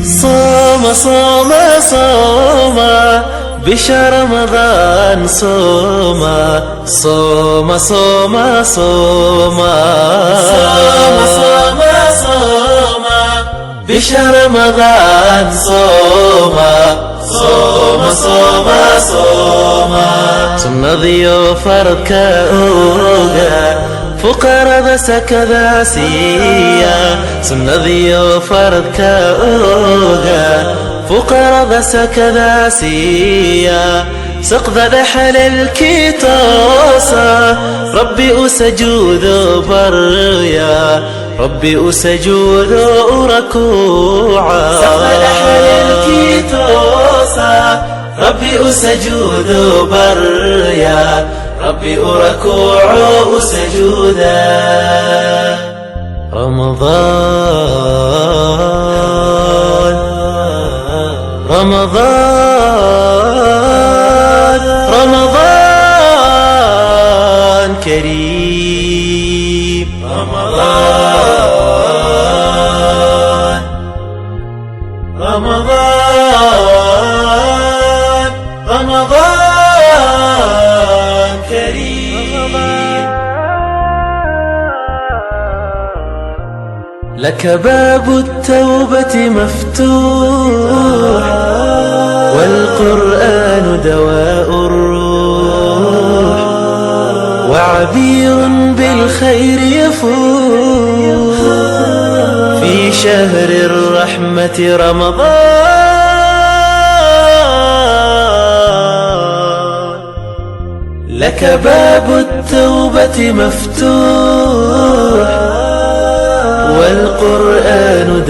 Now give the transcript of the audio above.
صوم صوم صوم بشهر رمضان صوم صوم صوم صوم صوم صوم بشهر رمضان صوم صوم صوم صوم ثم ضيوف فركوغا فقراء سكذا سيا ثم ضيوف فركوغا فقراء سكذا سيا سقط دحل الكيتوسا ربي أسجود بريا ربي أسجود ركوعا سقط دحل الكيتوسا ربي أسجود بريا ربي أركوع سجودا رمضان رمضان رمضان كريم رمضان رمضان رمضان كريم لك باب التوبة مفتوح والقرآن دواء الروح وعبير بالخير يفوح في شهر الرحمة رمضان لك باب التوبة مفتوح والقرآن